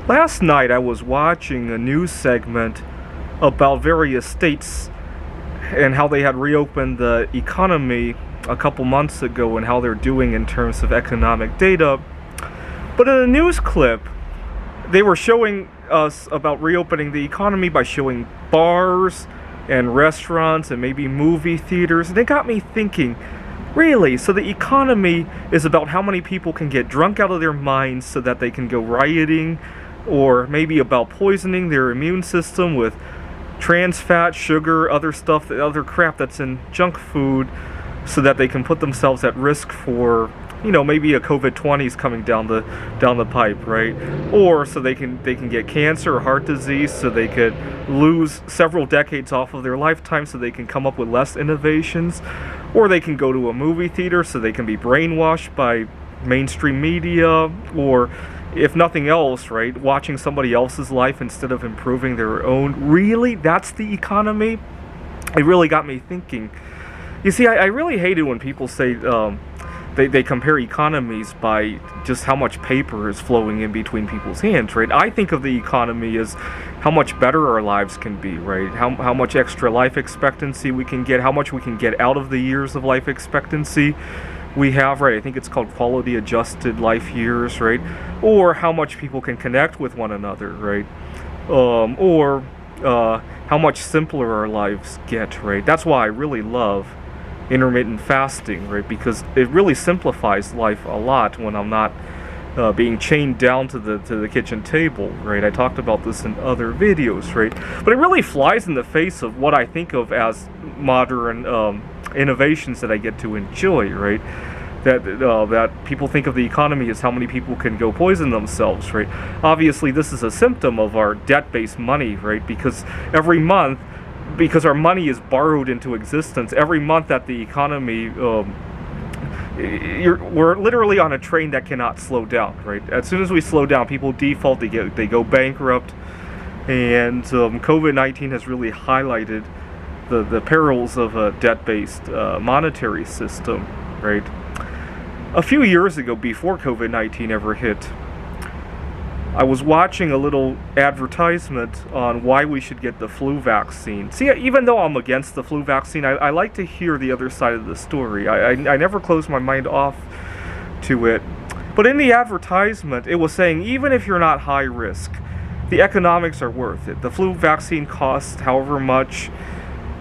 Last night I was watching a news segment about various states and how they had reopened the economy a couple months ago and how they're doing in terms of economic data. But in a news clip, they were showing us about reopening the economy by showing bars and restaurants and maybe movie theaters. And it got me thinking, really? So the economy is about how many people can get drunk out of their minds so that they can go rioting, or maybe about poisoning their immune system with trans fat, sugar, other stuff, other crap that's in junk food, so that they can put themselves at risk for, maybe a COVID-20 is coming down the pipe, right? Or so they can get cancer or heart disease, so they could lose several decades off of their lifetime, so they can come up with less innovations. Or they can go to a movie theater so they can be brainwashed by mainstream media, or if nothing else, right, watching somebody else's life instead of improving their own. Really? That's the economy? It really got me thinking. You see, I really hate it when people say they compare economies by just how much paper is flowing in between people's hands, right? I think of the economy as how much better our lives can be, right? How much extra life expectancy we can get, how much we can get out of the years of life expectancy we have, right? I think it's called quality adjusted life years, right? Or how much people can connect with one another, right? Or how much simpler our lives get, right? That's why I really love intermittent fasting, right? Because it really simplifies life a lot when I'm not being chained down to the kitchen table, right? I talked about this in other videos, right? But it really flies in the face of what I think of as modern innovations that I get to enjoy, right? That people think of the economy as how many people can go poison themselves, right? Obviously, this is a symptom of our debt-based money, right? Because every month, because our money is borrowed into existence, every month that the economy, we're literally on a train that cannot slow down, right? As soon as we slow down, people default, they go bankrupt, and COVID-19 has really highlighted the perils of a debt-based monetary system, right? A few years ago, before COVID-19 ever hit, I was watching a little advertisement on why we should get the flu vaccine. See, even though I'm against the flu vaccine, I like to hear the other side of the story. I never close my mind off to it. But in the advertisement, it was saying, even if you're not high risk, the economics are worth it. The flu vaccine costs however much,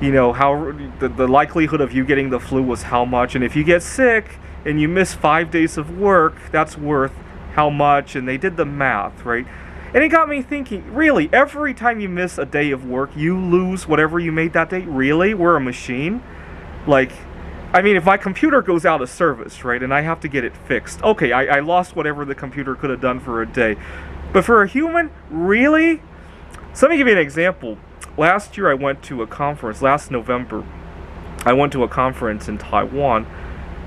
how the likelihood of you getting the flu was how much. And if you get sick and you miss 5 days of work, that's worth how much, and they did the math, right? And it got me thinking, really, every time you miss a day of work, you lose whatever you made that day? Really? We're a machine? If my computer goes out of service, right, and I have to get it fixed, okay, I lost whatever the computer could have done for a day. But for a human, really? So let me give you an example. Last year I went to a conference, last November, I went to a conference in Taiwan,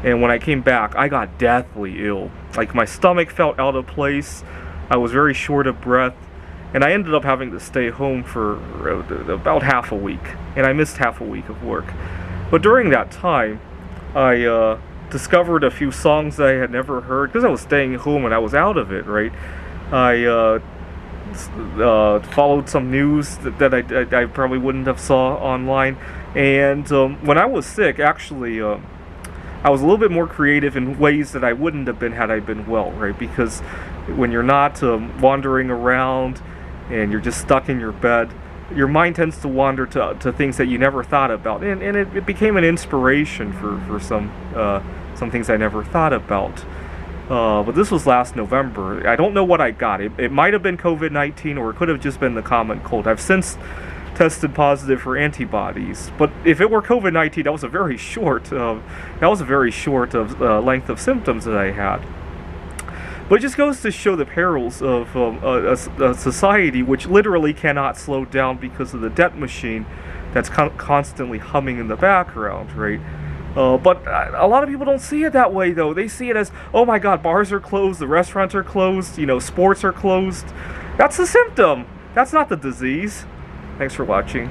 and when I came back, I got deathly ill. Like, my stomach felt out of place, I was very short of breath, and I ended up having to stay home for about half a week, and I missed half a week of work. But during that time, I discovered a few songs that I had never heard, because I was staying home and I was out of it, right? I followed some news that I probably wouldn't have saw online, and when I was sick, actually, I was a little bit more creative in ways that I wouldn't have been had I been well, right? Because when you're not wandering around and you're just stuck in your bed, your mind tends to wander to things that you never thought about, and it became an inspiration for some things I never thought about. But this was last November. I don't know what I got. It might have been COVID-19, or it could have just been the common cold. I've since tested positive for antibodies, but if it were COVID-19, that was a very short length of symptoms that I had. But it just goes to show the perils of a society which literally cannot slow down because of the debt machine that's constantly humming in the background, right? But a lot of people don't see it that way, though. They see it as, oh my God, bars are closed, the restaurants are closed, sports are closed. That's the symptom. That's not the disease. Thanks for watching.